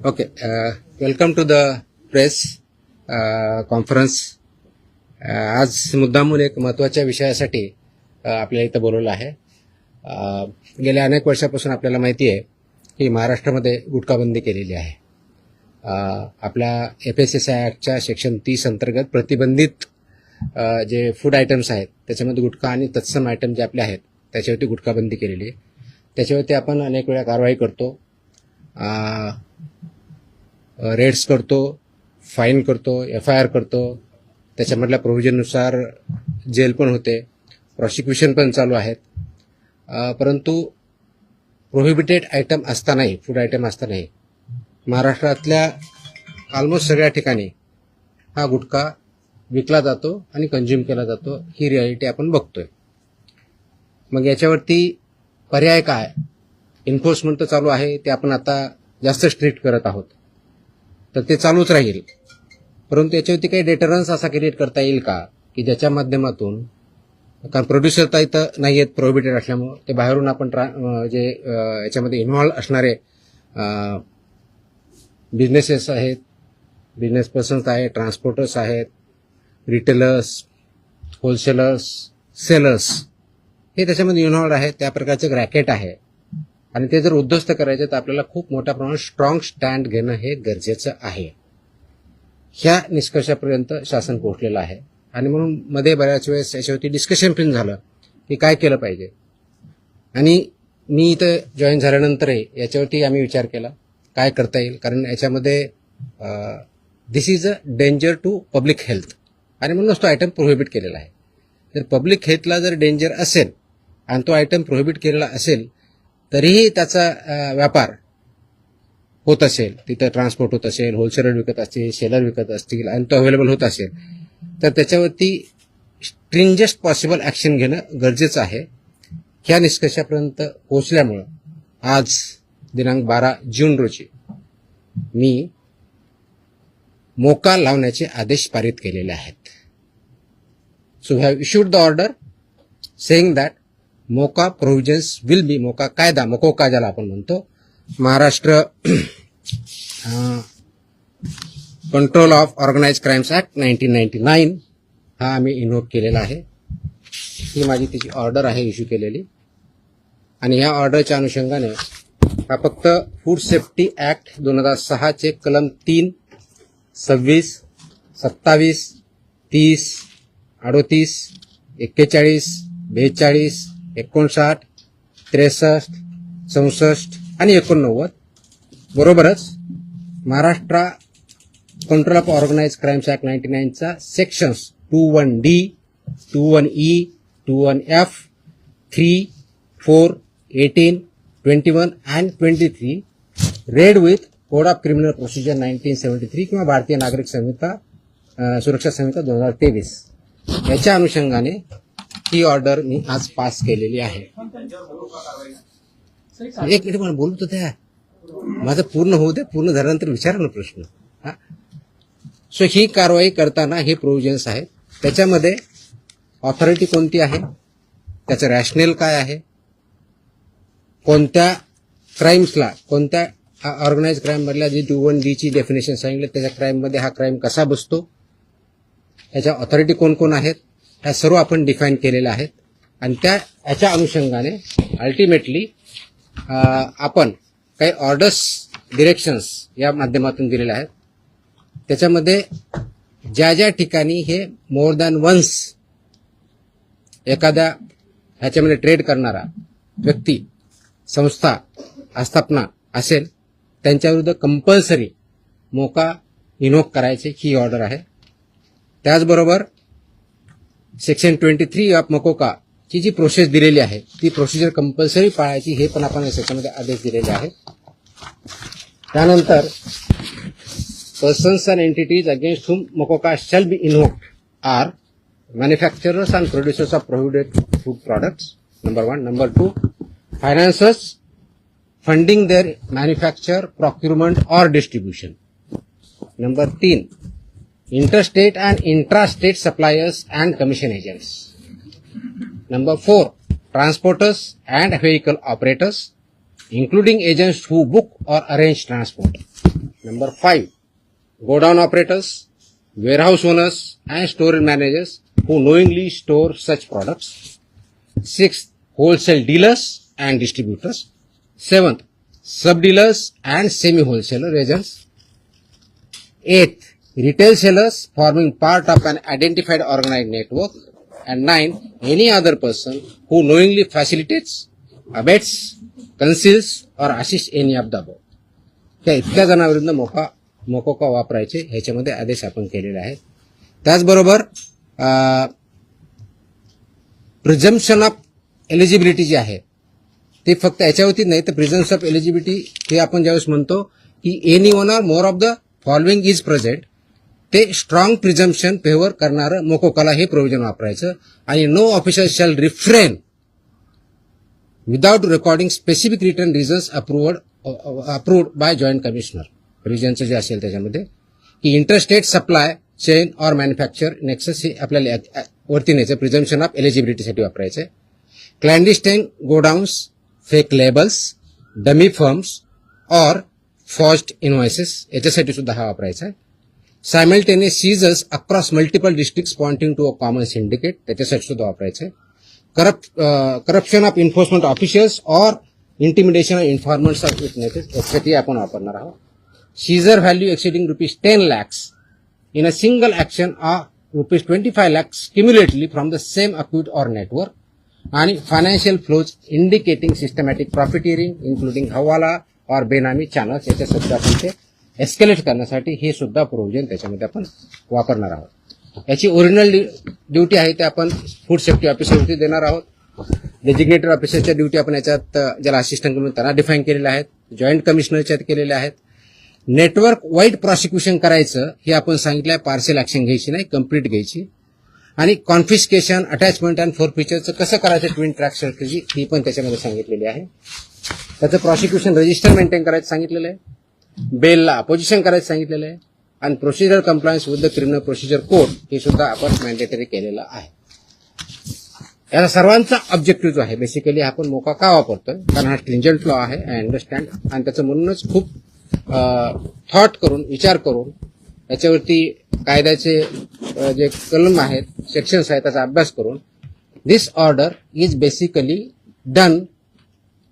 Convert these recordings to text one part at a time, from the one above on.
Okay, welcome to the press conference. आज मुद्दामून एक महत्त्वाच्या विषयासाठी आपल्याला इथं बोलवलं आहे. गेल्या अनेक वर्षापासून आपल्याला माहिती आहे की महाराष्ट्रामध्ये गुटखाबंदी केलेली आहे. आपल्या FSSAI ॲक्टच्या सेक्शन 30 अंतर्गत प्रतिबंधित जे फूड आयटम्स आहेत त्याच्यामध्ये गुटखा आणि तत्सम आयटम जे आपले आहेत त्याच्यावरती गुटखाबंदी केलेली आहे. त्याच्यावरती आपण अनेक वेळा कारवाई करतो, रेड्स करतो, फाईन करतो, FIR करतो. त्याच्यामधल्या प्रोव्हिजननुसार जेल पण होते, प्रॉसिक्युशन पण चालू आहेत. परंतु प्रोहिबिटेड आयटम असतानाही, फूड आयटम असतानाही महाराष्ट्रातल्या ऑलमोस्ट सगळ्या ठिकाणी हा गुटखा विकला जातो आणि कंझ्युम केला जातो. ही रियालिटी आपण बघतोय. मग याच्यावरती पर्याय काय? एन्फोर्समेंट तर चालू आहे, ते आपण आता जास्त स्ट्रिक्ट करत आहोत, तर ते चालूच राहील. परंतु याच्यावरती काही डेटरन्स असा क्रिएट करता येईल का की ज्याच्या माध्यमातून, कारण प्रोड्युसर तर इथं नाही आहेत प्रोहिबिटेड असल्यामुळं, ते बाहेरून आपण जे याच्यामध्ये इन्व्हॉल्व असणारे बिझनेसेस आहेत, बिझनेस पर्सन्स आहेत, ट्रान्सपोर्टर्स आहेत, रिटेलर्स, होलसेलर्स, सेलर्स, हे त्याच्यामध्ये इन्व्हॉल्व आहेत. त्या प्रकारचं रॅकेट आहे आणि ते जर उद्ध्वस्त करायचे तर आपल्याला खूप मोठ्या प्रमाणात स्ट्रॉंग स्टँड घेणं हे गरजेचं आहे. ह्या निष्कर्षापर्यंत शासन पोहोचलेलं आहे आणि म्हणून मध्ये बऱ्याच वेळेस याच्यावरती डिस्कशन पण झालं की काय केलं पाहिजे. आणि मी इथं जॉईन झाल्यानंतरही याच्यावरती आम्ही विचार केला काय करता येईल, कारण याच्यामध्ये this is a danger to public health आणि म्हणूनच तो आयटम प्रोहिबिट केलेला आहे. जर पब्लिक हेल्थला जर डेंजर असेल आणि तो आयटम प्रोहिबिट केलेला असेल तरीही त्याचा व्यापार होत असेल, तिथं ट्रान्सपोर्ट होत असेल, होलसेलर विकत असतील, सेलर विकत असतील आणि तो अवेलेबल होत असेल, तर त्याच्यावरती स्ट्रिंजेस्ट पॉसिबल ॲक्शन घेणं गरजेचं आहे. ह्या निष्कर्षापर्यंत पोहोचल्यामुळं आज दिनांक 12 जून रोजी मी मोका लावण्याचे आदेश पारित केलेले आहेत. So we have issued the order saying that MCOCA provisions will be, MCOCA कायदा, मकोका ज्याला आपण म्हणतो, Maharashtra control of organised crimes act 1999 हा आम्ही इन्व्होक केलेला आहे. ही माझी त्याची ऑर्डर आहे इश्यू केलेली. आणि या ऑर्डरच्या अनुषंगाने हा फक्त फूड सेफ्टी ॲक्ट 2006 चे कलम 3, 26, 27, 30, 38, 41, 42, 59, 63, 64 आणि 89 बरोबरच Maharashtra control of organise crimes act 99 चा sections 21D, 21E, 21F, 3, 4, 18, 21 and 23 read with code of criminal procedure 1973 किंवा भारतीय नागरिक संहिता सुरक्षा संहिता 2023 याच्या अनुषंगाने ही ऑर्डर मी आज पास केलेली आहे. एक मिनिट मला बोलतो त्या माझं पूर्ण होऊ दे, पूर्ण झाल्यानंतर विचारा ना प्रश्न. सो ही कारवाई करताना हे प्रोव्हिजन्स आहेत. त्याच्यामध्ये ऑथॉरिटी कोणती आहे, त्याचं रॅशनेल काय आहे, कोणत्या क्राईम्सला, कोणत्या ऑर्गनाइज क्राईम मधल्या जी 21D ची डेफिनेशन सांगितलं त्याच्या क्राईममध्ये हा क्राईम कसा बसतो, याच्या ऑथॉरिटी कोण कोण आहेत, ह्या सर्व आपण डिफाईन केलेल्या आहेत. आणि याच्या अनुषंगाने अल्टिमेटली आपण काही ऑर्डर्स, डिरेक्शन्स या माध्यमातून दिलेल्या आहेत. त्याच्यामध्ये ज्या ज्या ठिकाणी हे मोर दॅन वन्स एखाद्या ह्याच्यामध्ये ट्रेड करणारा व्यक्ती, संस्था, आस्थापना असेल त्यांच्याविरुद्ध कंपल्सरी मोका इन्व्होक करायची ही ऑर्डर आहे. त्याचबरोबर सेक्शन 23 ऑफ मकोका ची जी प्रोसेस दिलेली आहे ती प्रोसिजर कंपल्सरी पाळायची हे पण आपण या सेक्शनमध्ये आदेश दिलेले आहेत. त्यानंतर persons and entities against whom MOCOCA shall be invoked are manufacturers and producers of prohibited food products, number 1. Number 2, financiers funding their manufacture, procurement or distribution. Number 3, interstate and intrastate suppliers and commission agents. Number 4, transporters and vehicle operators, including agents who book or arrange transport. Number 5, godown operators, warehouse owners and store managers who knowingly store such products. 6th, wholesale dealers and distributors. 7th, sub-dealers and semi-wholesaler agents. 8th, retail sellers forming part of an identified organized network. And 9, any other person who knowingly facilitates, abets, conceals or assists any of the above. त्या इतक्या जणांविरुद्ध मोकोका वापरायचे ह्याच्यामध्ये आदेश आपण केलेले आहेत. त्याचबरोबर प्रिझम्पशन ऑफ एलिजिबिलिटी जी आहे ते फक्त याच्यावरती नाही तर प्रिझम्पशन ऑफ एलिजिबिलिटी हे आपण ज्यावेळेस म्हणतो की any one or more of the following is present, ते स्ट्रॉंग प्रिझम्पशन फेवर करणारं मोकोकाला हे प्रोव्हिजन वापरायचं. आणि no officer shall refrain without recording specific return reasons approved by joint commissioner. रिजनचं जे असेल त्याच्यामध्ये की interstate supply chain or manufacture nexus हे आपल्याला वरती न्यायचं प्रिझम्पशन ऑफ एलिजिबिलिटीसाठी वापरायचं. Clandestine godowns, fake labels, dummy firms or forged invoices याच्यासाठी सुद्धा हा वापरायचा आहे. Simultaneous seizures across multiple districts pointing to a common syndicate त्याच्यासाठी सुद्धा वापरायचं आहे. Corruption of enforcement officials or intimidation of informants of witnesses यासाठी आपण वापरणार आहोत. Seizure value exceeding ₹10 lakhs in a single action or ₹25 lakhs cumulatively from the same account or network. आणि financial flows indicating systematic profiteering including हवाला और बेनामी channels याच्यासाठी आपण ते एस्केलेट करण्यासाठी हे सुद्धा प्रोव्हिजन त्याच्यामध्ये आपण वापरणार आहोत. याची ओरिजिनल ड्युटी आहे ते आपण फूड सेफ्टी ऑफिसरवरती देणार आहोत. डेजिग्नेटेड ऑफिसरच्या ड्युटी आपण याच्यात ज्याला असिस्टंट म्हणून त्यांना डिफाईन केलेल्या आहेत. जॉईंट कमिशनरच्या केलेल्या आहेत. नेटवर्क वाईड प्रॉसिक्युशन करायचं हे आपण सांगितलं आहे. पार्सल ऍक्शन घ्यायची नाही, कंप्लीट घ्यायची. आणि कॉन्फिस्केशन, अटॅचमेंट अँड फोरफिचरचं कसं करायचं ट्विन ट्रॅक स्ट्रॅटेजी ही पण त्याच्यामध्ये सांगितलेली आहे. त्याचं प्रॉसिक्युशन रजिस्टर मेंटेन करायचं सांगितलेलं आहे. बेलला अपोजिशन करायचं सांगितलेलं आहे. आणि procedure compliance with the criminal procedure code हे सुद्धा आपण मॅन्डेटरी केलेलं आहे. याचा सर्वांचा ऑब्जेक्टिव्ह जो आहे बेसिकली आपण मोका का वापरतोय कारण हा स्ट्रिंजंट लॉ आहे, आय अंडरस्टँड. आणि त्याचं म्हणूनच खूप थॉट करून विचार करून याच्यावरती कायद्याचे जे कलम आहेत, सेक्शन्स आहेत त्याचा अभ्यास करून this order is basically done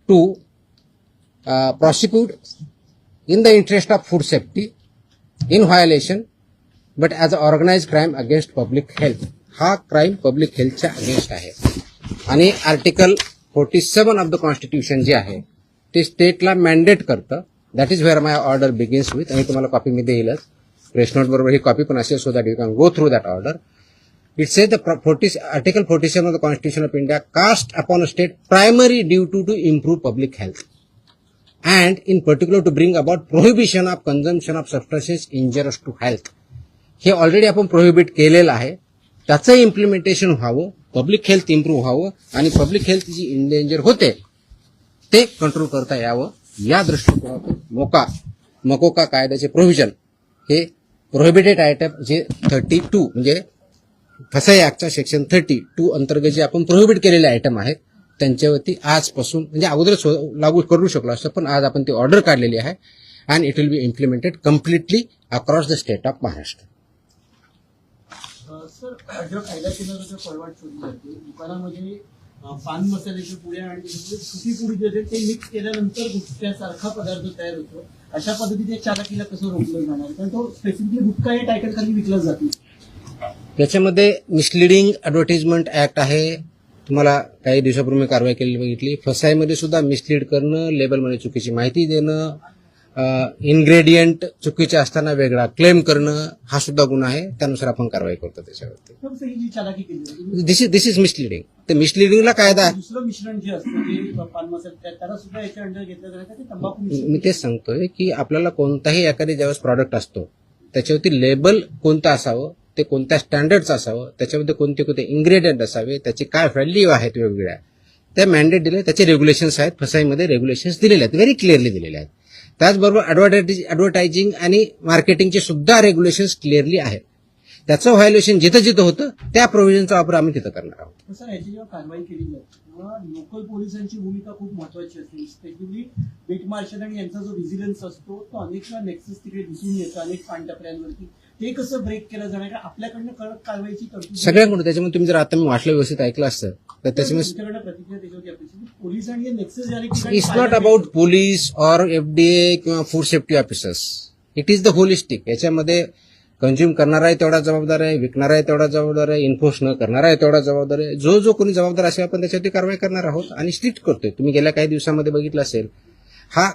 to prosecute in the interest of food safety in violation but as an organized crime against public health. हा क्राईम पब्लिक हेल्थच्या अगेन्स्ट आहे. आणि आर्टिकल 47 ऑफ द कॉन्स्टिट्यूशन जे आहे ते स्टेटला मॅन्डेट करतं. That is where my order begins with. आणि तुम्हाला copy me देईलच, press note बरोबर ही कॉपी पण असेल so that you can go through that order. It says the Article 47 of the Constitution of India cast upon a state primary duty to improve public health and in particular to bring about prohibition of consumption of substances injurious to health. हे already आपण prohibit केलेलं आहे. त्याचं implementation व्हावं, public health improve व्हावं आणि public health जी endanger होते ते कंट्रोल करता यावं या दृष्टिकोनातून मकोका कायद्याचे प्रोव्हिजन हे प्रोहिबिटेड आयटम जे 32 म्हणजे फसाई ऍक्टच्या सेक्शन 32 अंतर्गत जे आपण प्रोहिबिट केलेले आयटम आहेत त्यांच्यावरती आजपासून म्हणजे अगोदरच लागू करू शकलो असतं पण आज आपण ती ऑर्डर काढलेली आहे and it will B implemented completely across the state of Maharashtra. Sir, जो कायदा केंद्राचा फॉरवर्ड शोधली जाते दुकानामध्ये पान मसाल्याची पुड्या आणि सुकी पुडी जे आहे ते मिक्स केल्यानंतर गुटख्यासारखा पदार्थ तयार होतो. अशा पद्धतीने चालकीला कसं रोखलं जाणार कारण तो स्पेसिफिकली गुटखा या टायटल खाली विकला जातो. त्याच्यामध्ये मिसलिडिंग ऍडव्हर्टाइजमेंट ऍक्ट आहे. तुम्हाला काही दिवसापूर्वी कारवाई केलेली बघितली. फसाईमध्ये सुद्धा मिसलीड करणं, लेबलमध्ये चुकीची माहिती देणं, इन्ग्रेडियंट चुकीचे असताना वेगळा क्लेम करणं हा सुद्धा गुन्हा आहे. त्यानुसार आपण कारवाई करतो त्याच्यावरती. दिस इज मिसलिडिंग. ते मिसलिडिंगला कायदा दुसरं मिश्रण जे असतं ते पान मसाला त्याला सुद्धा याच्या अंडर घेतलं जातं ते तंबाखू. मी तेच सांगतोय की आपल्याला कोणताही एखादी ज्यावेळेस प्रॉडक्ट असतो त्याच्यावरती लेबल कोणतं असावं, ते कोणत्या स्टँडर्डचं असावं, त्याच्यामध्ये कोणते कोणते इन्ग्रेडियंट असावे, त्याची काय व्हॅल्यू आहेत वेगवेगळ्या त्या मॅन्डेट दिले. त्याचे रेग्युलेशन्स आहेत. फसाईमध्ये रेग्युलेशन्स दिलेले आहेत, व्हेरी क्लिअरली दिलेले आहेत. त्याचबरोबर ऍडव्हर्टायझिंग आणि मार्केटिंगचे सुद्धा रेग्युलेशन्स क्लिअरली आहेत. त्याचं व्हायोलेशन जिथं जिथं होतं त्या प्रोव्हिजनचा वापर आम्ही तिथं करणार आहोत. सर, याची जेव्हा कारवाई केली जाते त्यामुळे लोकल पोलिसांची भूमिका खूप महत्वाची असते. स्पेशली बीट मार्शल आणि यांचा जो व्हिजिलन्स असतो तो अनेक नेक्सस तिकडे दिसून येतो अनेक पानटपऱ्यांवरती. ते कसं ब्रेक केलं जाणार का आपल्याकडनं कडक कारवाईची तरतूद सगळ्यांकडून. त्याच्यामुळे तुम्ही जर आता मी वाचलं व्यवस्थित ऐकलं असतं तर त्याच्यामुळे तुमच्याकडनं प्रतिक्रिया त्याच्यावरती अपेक्षित आहे. पोलीस आणि नेक्सस ज्या ठिकाणी it's not about police or FDA किंवा food safety officers. It is the holistic. याच्यामध्ये कंझ्युम करणारा आहे तेवढा जबाबदार आहे, विकणारा आहे तेवढा जबाबदार आहे, इन्फोर्स न करणारा आहे तेवढा जबाबदार आहे. जो कोणी जबाबदार असेल आपण त्याच्यावरती कारवाई करणार आहोत आणि स्ट्रिक्ट करतोय. तुम्ही गेल्या काही दिवसामध्ये बघितलं असेल, हा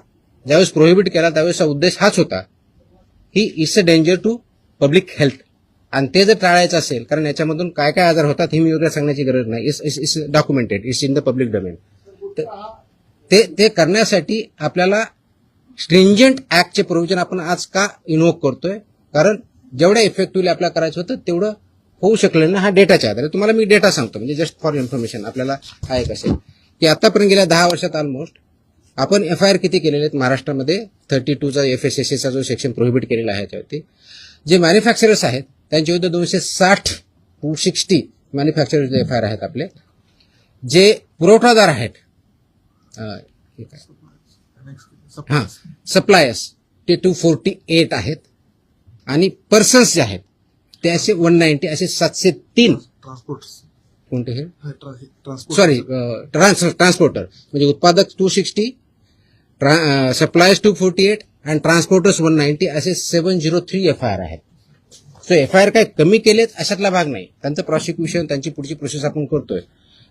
ज्यावेळेस प्रोहिबिट केला त्यावेळेसचा उद्देश हाच होता, ही it's a danger to public health. आणि ते जर टाळायचं असेल, कारण याच्यामधून काय काय आजार होतात हे मी वगैरे सांगण्याची गरज नाही. It's documented, it's in the public domain. ते करण्यासाठी आपल्याला स्ट्रिंजंट ऍक्टचे प्रोव्हिजन आपण आज का इन्व्होक करतोय? कारण जेवढ्या इफेक्टिव्हली आपल्याला करायचं होतं तेवढं होऊ शकलं ना. हा डेटाच्या आधारे तुम्हाला मी डेटा सांगतो, म्हणजे जस्ट फॉर इन्फॉर्मेशन आपल्याला हा एक असेल की आतापर्यंत गेल्या 10 वर्षात ऑलमोस्ट आपण FIR किती केलेले आहेत महाराष्ट्रामध्ये. 32चा FSSAचा जो सेक्शन प्रोहिबिट केलेला आहे याच्यावरती. जे मॅन्युफॅक्चरर्स आहेत त्यांच्या विरुद्ध 260 मॅन्युफॅक्चरर्स FIR आहेत आपले. जे पुरवठादार आहेत सप्लायर्स ते 248 आहेत. आणि पर्सन्स जे आहेत ते असे 190, असे 703 कोणते हे सॉरी ट्रान्सपोर्टर, म्हणजे उत्पादक 260, सप्लायर्स 248 आणि ट्रान्सपोर्टर्स 190, असे 703 FIR आहेत. सो FIR काय कमी केलेत अशातला भाग नाही. त्यांचं प्रॉसिक्युशन, त्यांची पुढची प्रोसेस आपण करतोय.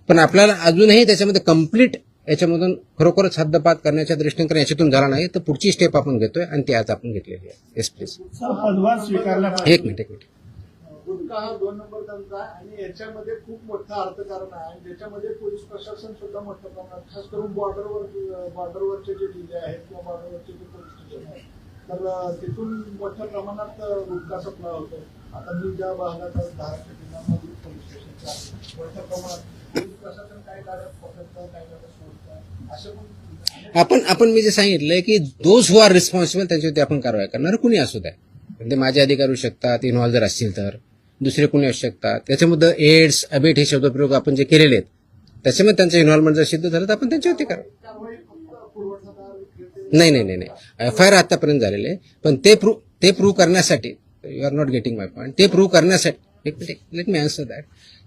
पण आपल्याला अजूनही त्याच्यामध्ये कम्प्लीट याच्यामधून खरोखरच हद्दपात करण्याच्या दृष्टीने कारण याच्यातून झाला नाही तर पुढची स्टेप आपण घेतोय आणि ती आज आपण घेतलेली आहे. Yes please. पदभार स्वीकारला एक मिनिट. गुटखा हा 2 नंबर धंदा आहे आणि याच्यामध्ये खूप मोठं अर्थकारण आहे आणि त्याच्यामध्ये पोलीस प्रशासन सुद्धा मोठ्या प्रमाणात, खास करून बॉर्डरवरचे जे जिल्हे आहेत किंवा बॉर्डरवरचे जे पोलीस स्टेशन आहेत तर तिथून मोठ्या प्रमाणात गुटखा सप्लाय होतो. आता मी ज्या भागात धाराशिव जिल्ह्यामध्ये पोलीस स्टेशनच्या मोठ्या प्रमाणात पोलीस प्रशासन काय गाड्या पकडतं, काय गाड्या सोडतं, अशा पण आपण मी जे सांगितलंय की दोज हु आर रिस्पॉन्सिबल त्यांच्यावरती आपण कारवाई करणार, कुणी असू द्या. ते माझे अधिकारी होऊ शकतात, इन्व्हॉल्व जर असतील तर दुसरे कोणी असू शकतात. त्याच्यामध्ये एड्स, अबेट हे शब्दप्रयोग आपण जे केलेले आहेत त्याच्यामध्ये त्यांचं इन्व्हॉल्वमेंट जर सिद्ध झालं तर आपण त्यांच्यावरती कारवाई. नाही FIR आतापर्यंत झालेले आहे. पण ते प्रूव्ह करण्यासाठी, you are not getting my point, ते प्रूव्ह करण्यासाठी लेट मी आन्सर दॅट.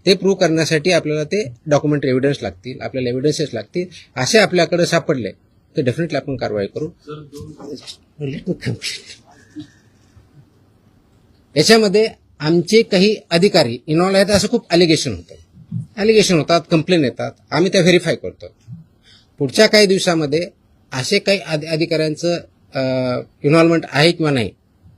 ते प्रूव्ह करण्यासाठी आपल्याला ते डॉक्युमेंटरी एव्हिडन्स लागतील, आपल्याला एव्हिडन्सेस लागतील. असे आपल्याकडे सापडले तर डेफिनेटली आपण कारवाई करू. Let me complete. याच्यामध्ये आमचे काही अधिकारी इन्व्हॉल्व आहेत असं खूप अलिगेशन होतात, कंप्लेन येतात, आम्ही त्या व्हेरीफाय करतो. पुढच्या काही दिवसामध्ये असे काही अधिकाऱ्यांचं इन्व्हॉल्वमेंट आहे किंवा नाही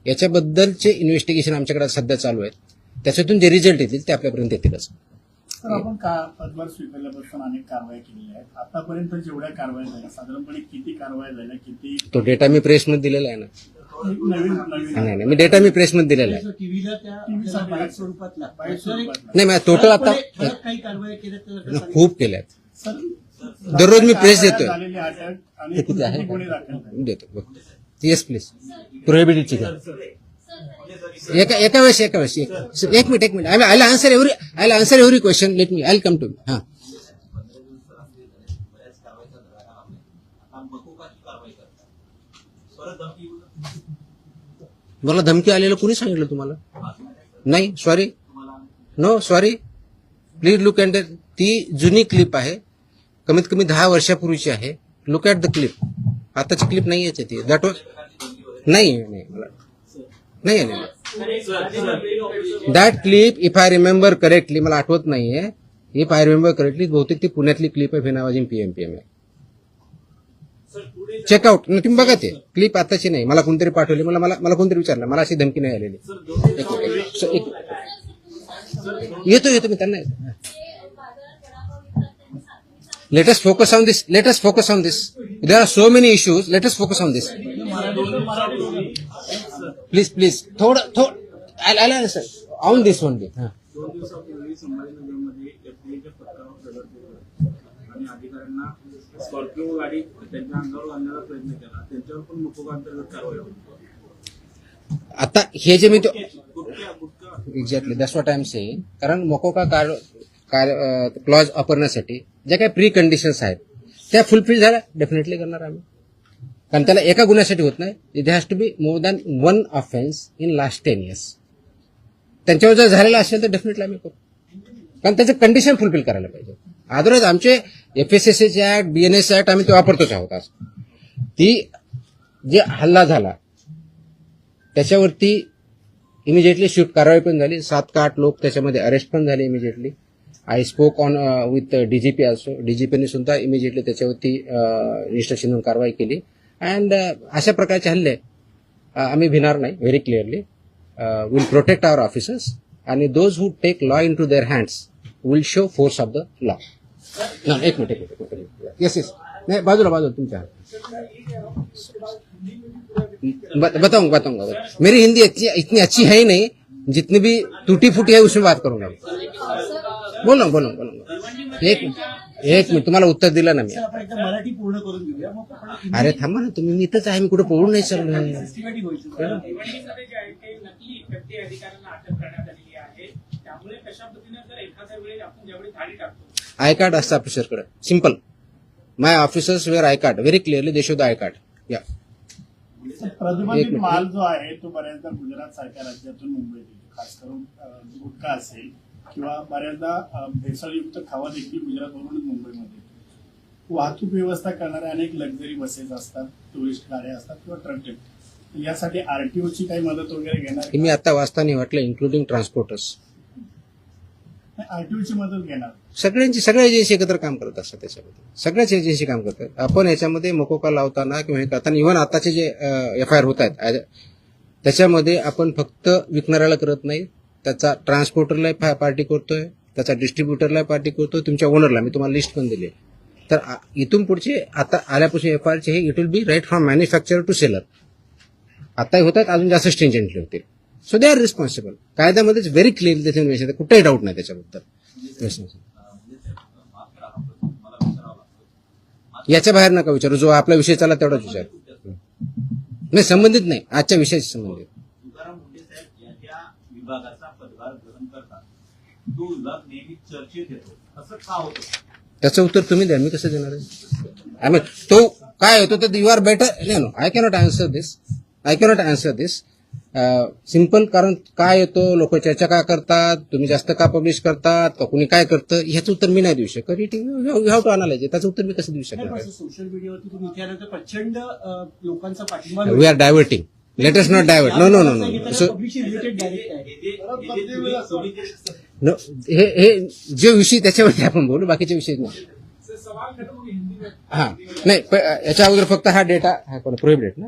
याच्याबद्दलचे इन्व्हेस्टिगेशन आमच्याकडे सध्या चालू आहेत. त्याच्यातून जे रिझल्ट येतील ते आपल्यापर्यंत येतीलच. सर, आपण पदभार स्वीकारल्यापासून अनेक कारवाया केलेल्या आहेत. आतापर्यंत जेवढ्या कारवाया झाल्या साधारणपणे किती कारवाया झाल्या, किती? तो डेटा मी प्रेसमध्ये दिलेला आहे ना. नवीन नाही मी डेटा मी प्रेसमध्ये दिलेला आहे. टीव्हीला त्या बाईट स्वरूपात नाही थोटल आता काही कारवाई केल्या खूप केल्यात. सर, दररोज मी प्रेस देतोय. झालेली अटक आणि किती आहे किती गुन्हे दाखल झाले? देतो. Yes please. प्रोहिबिटेडची एका वेळेस एक minute. I answer every question. Let me I come to. हा मला धमकी आलेलं कुणी सांगितलं तुम्हाला? नाही, sorry, no sorry, please look at ती जुनी क्लिप आहे, कमीत कमी 10 वर्षापूर्वीची आहे. Look at the clip. आताची क्लिप नाही याची ती. दॅट वॉज नाही मला नाही आलेलं that clip. If I remember correctly, मला आठवत नाहीये, इफ आय रिमेंबर करेक्टली बहुतेक ती पुण्यातली क्लिप आहे. फेनावाजी PMPM आहे. चेकआउट. तुम्ही बघा ते क्लिप आताची नाही, मला कोणतरी पाठवली, मला कोणतरी विचारलं, मला अशी धमकी नाही आलेली. येतो मी त्यांना. Let us focus on this. There are so many issues. Let us focus on this. Please. I'll answer on this only. 2 दिवसापूर्वी संभाजीनगरमध्ये FDAच्या पथकावर दगड फेकला आणि अधिकाऱ्यांना स्कॉर्पिओ गाडी त्यांच्या अंगावर आणण्याचा प्रयत्न केला. त्यांच्यावर पण मकोका अंतर्गत कारवाई होती. आता हे जे मी gutkha exactly that's what I am saying. कारण मकोका क्लॉज वापरण्यासाठी ज्या काही प्री कंडिशन्स आहेत त्या फुलफिल झाल्या डेफिनेटली करणार आम्ही. कारण त्याला एका गुन्ह्यासाठी होत नाही. It has to be more than one offence in last 10 years. त्यांच्यावर जर झालेला असेल तर डेफिनेटली आम्ही करू. कारण त्याचं कंडिशन फुलफिल करायला पाहिजे. अदरवाईज आमचे FSSAचे ऍक्ट, BNS ऍक्ट आम्ही ते वापरतोच आहोत. आज ती जे हल्ला झाला त्याच्यावरती इमिजिएटली स्विफ्ट कारवाई पण झाली. 7 का 8 लोक त्याच्यामध्ये अरेस्ट पण झाले immediately. I spoke on with DGP also. DGPने सुद्धा इमिजिएटली त्याच्यावरती इन्स्ट्रक्शन देऊन कारवाई केली. अँड अशा प्रकारचे हल्ले आम्ही भिणार नाही. Very clearly will protect our officers आणि those who take law in to their hands will show force of the law. एक मिनिट. Yes yes. नहीं बाजूला तुमच्या बताऊंगा. मेरी हिंदी इतनी अच्छी है ही नहीं. जितनी भी टूटी फूटी है उसमें बात करूंगा. बोलूंगा. एक मिनिट तुम्हाला उत्तर दिलं ना मी. आपण एकदा मराठी पूर्ण करून घेऊया मग आपण अरे थांबा ना तुम्ही. मी इथंच आहे. मी कुठे पळून नाही चाललोय. सिस्टमॅटिक व्हायचं. भिवंडीमध्ये जे आहे ते नकली व्यक्ती अधिकाऱ्यांना अटक करण्यात आलेली आहे. त्यामुळे कशा पद्धतीने जर एखाद्या वेळी आपण ज्यावेळी थाळी टाकतो आय कार्ड असतं ऑफिसरकडे. Simple. My officers wear I card. Very clearly they show the I card. या प्रतिबंधित माल जो आहे तो बऱ्याचदा गुजरात सारख्या राज्यातून मुंबईत येतो. खास करून गुटखा असेल किंवा बऱ्याचदा भेसळयुक्त खावा देखील गुजरातवरूनच मुंबईमध्ये येतो. वाहतूक व्यवस्था करणाऱ्या अनेक लक्झरी बसेस असतात, टुरिस्ट गाड्या असतात किंवा ट्रक. यासाठी RTOची काही मदत वगैरे घेणार? मी आता वाचताना वाटलं इन्क्लुडिंग ट्रान्सपोर्टर्स. RTOची मदत घेणार? सगळ्या एजन्सी एकत्र काम करत असतात. त्याच्यामध्ये सगळ्याच एजन्सी काम करतात. आपण याच्यामध्ये मकोका लावताना किंवा हे करताना इव्हन आताचे जे FIR होत आहेत त्याच्यामध्ये आपण फक्त विकणाऱ्याला करत नाही. त्याचा ट्रान्सपोर्टरला पार्टी करतोय, त्याचा डिस्ट्रीब्युटरला पार्टी करतोय, तुमच्या ओनरला. मी तुम्हाला लिस्ट पण दिली. तर इथून पुढचे आता आल्यापासून FIRचे हे it will be right from manufacturer to seller. आताही होत आहेत, अजून जास्त स्ट्रिंजंटली होतील. So they are responsible. कायद्यामध्येच व्हेरी क्लिअरली त्याच्यामध्ये कुठेही डाऊट नाही त्याच्याबद्दल. याच्या बाहेर नका विचारू. जो आपला विषय चालला तेवढाच विचार. नाही संबंधित नाही. आजच्या विषयाशी संबंधित. तुकाराम मुंडे साहेब यांच्या विभागाचा पदभार ग्रहण करतात. तो विभाग नेहमी चर्चेत येतो. असं का होतं? त्याचं उत्तर तुम्ही द्या. मी कसं देणार आहे? आय मीन तो काय होतो तर you are better. No I cannot answer this. Simple. कारण काय येतो, लोक चर्चा का करतात, तुम्ही जास्त का पब्लिश करतात, का कुणी काय करतं, ह्याचं उत्तर मी नाही देऊ शकत. You have to analyse. त्याचं उत्तर मी कसं देऊ शकणार? सोशल मीडियावरती तुम्ही इथे आल्यानंतर प्रचंड लोकांचा पाठिंबा we are diverting. Let us not divert. No. So publish related direct आहे. नो हे जे विषय त्याच्यावरती आपण बोलू, बाकीचे विषय नाही. हा नाही याच्या अगोदर फक्त हा डेटा हा कोण प्रोहिबिटेड ना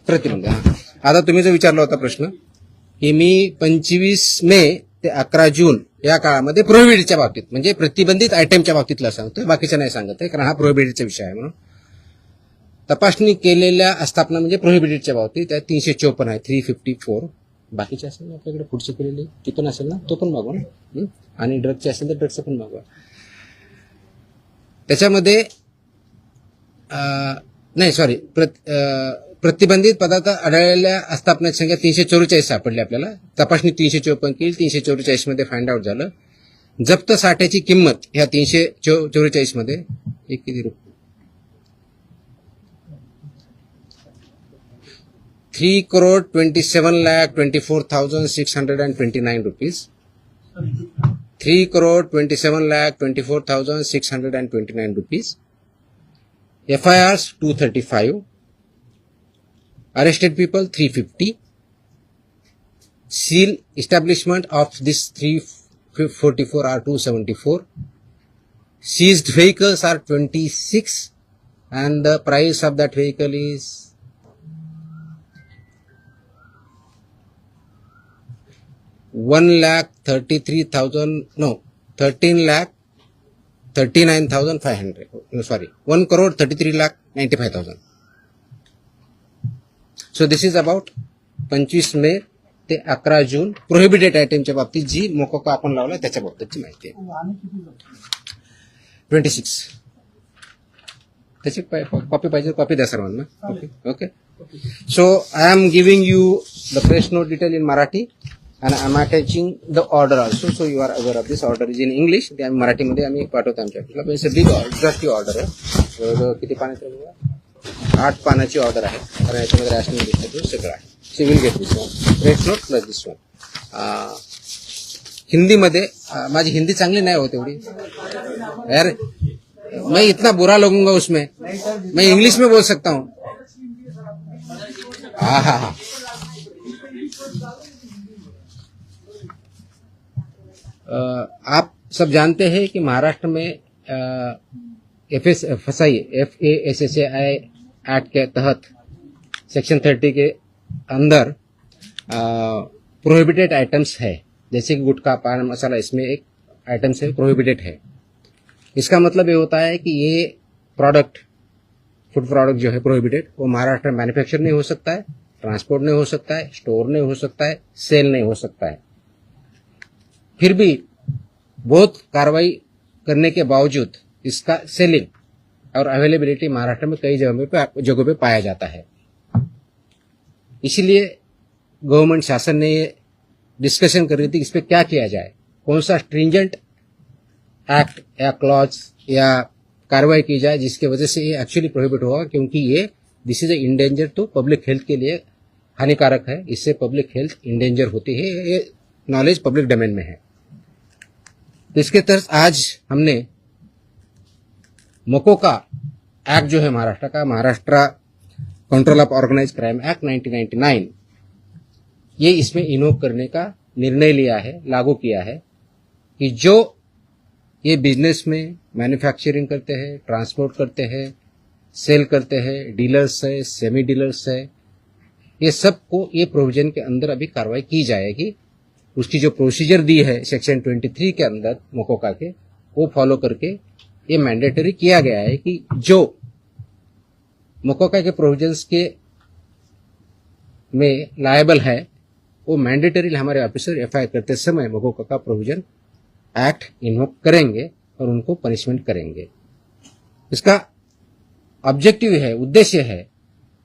प्रतिबंध. हा आता तुम्ही जो विचारला होता प्रश्न की मी 25 मे ते 11 जून या काळामध्ये प्रोहिबिटेडच्या बाबतीत म्हणजे प्रतिबंधित आयटमच्या बाबतीतला सांगतोय, बाकीच्या नाही सांगत आहे कारण हा प्रोहिबिटेडचा विषय आहे. म्हणून तपासणी केलेल्या आस्थापना म्हणजे प्रोहिबिटेडच्या बाबतीत त्या 354 आहे. 354 बाकीचे असेल ना आपल्याकडे पुढचे केलेले ती पण असेल ना, तो पण मागवा ना. आणि ड्रगचे असेल तर ड्रगचं पण मागवा. त्याच्यामध्ये नाही सॉरी प्रतिबंधित पदार्थ आढळलेल्या आस्थापनाची संख्या 344 सापडली आपल्याला. तपासणी 354 केली, 344 मध्ये फाइंड आउट झालं. जप्त साठ्याची किंमत ह्या 344 मध्ये एक किती रुपये 3,27,24,629 rupees. 3,27,24,629 rupees. FIRs 235. Arrested people 350. Seal establishment of this 344 are 274. Seized vehicles are 26 and the price of that vehicle is 13,39,500. Sorry, 1,33,95,000. So this is about 25 मे ते 11 जून प्रोहिबिटेड आयटमच्या बाबतीत जी मोकोका आपण लावला त्याच्या बाबतीतची माहिती आहे. 26. त्याची कॉपी पाहिजे कॉपी द्या सर्वांना. Okay. So I am giving you the press note detail in Marathi. and I'm attaching the order also, so you are aware of this. Order is in English. ते आम्ही मराठीमध्ये आम्ही पाठवतो आमच्या ऑफिसला. It's a big order order आहे. जवळजवळ किती पानाची आहे? 8 पानाची ऑर्डर आहे. कारण याच्यामध्ये रॅशनिंग लिस्ट सगळं आहे. See will get this one. Rate note plus this one. हिंदीमध्ये माझी हिंदी चांगली नाही होत एवढी यार. मैं इतना बुरा लगूंगा उसमें. मैं इंग्लिश में बोल सकता हूँ. हाँ हाँ हाँ. आप सब जानते हैं कि महाराष्ट्र में FSI एक्ट के तहत सेक्शन 30 के अंदर प्रोहिबिटेड आइटम्स है, जैसे कि गुटखा, पान मसाला, इसमें एक आइटम्स है प्रोहिबिटेड है. इसका मतलब ये होता है कि ये प्रोडक्ट, फूड प्रोडक्ट जो है प्रोहिबिटेड, वो महाराष्ट्र में मैन्युफैक्चर नहीं हो सकता है, ट्रांसपोर्ट नहीं हो सकता है, स्टोर नहीं हो सकता है, सेल नहीं हो सकता है. फिर भी बहुत कार्रवाई करने के बावजूद इसका सेलिंग और अवेलेबिलिटी महाराष्ट्र में कई जगहों पे पाया जाता है. इसलिए गवर्नमेंट शासन ने ये डिस्कशन कर रही थी इस पे क्या किया जाए, कौन सा स्ट्रिंजेंट एक्ट या क्लॉज या कार्रवाई की जाए जिसकी वजह से ये एक्चुअली प्रोहिबिट होगा, क्योंकि ये दिस इज ए इंडेंजर, तो पब्लिक हेल्थ के लिए हानिकारक है. इससे पब्लिक हेल्थ इंडेंजर होती है. ये नॉलेज पब्लिक डोमेन में है. तो इसके तहत आज हमने मोकोका एक्ट जो है महाराष्ट्र का, Maharashtra control of organise crime act 1999, ये इसमें इन्वोक करने का निर्णय लिया है, लागू किया है कि जो ये बिजनेस में मैन्युफैक्चरिंग करते हैं, ट्रांसपोर्ट करते हैं, सेल करते हैं, डीलर्स है, सेमी डीलर्स है, ये सबको ये प्रोविजन के अंदर अभी कार्रवाई की जाएगी. उसकी जो प्रोसीजर दी है सेक्शन 23 के अंदर मोकोका के, वो फॉलो करके ये मैंडेटरी किया गया है कि जो मोकोका के प्रोविजंस के में लायबल है, वो मैंडेटरी हमारे ऑफिसर एफआईआर करते समय मोकोका का प्रोविजन एक्ट इन्वोक करेंगे और उनको पनिशमेंट करेंगे. इसका ऑब्जेक्टिव है, उद्देश्य है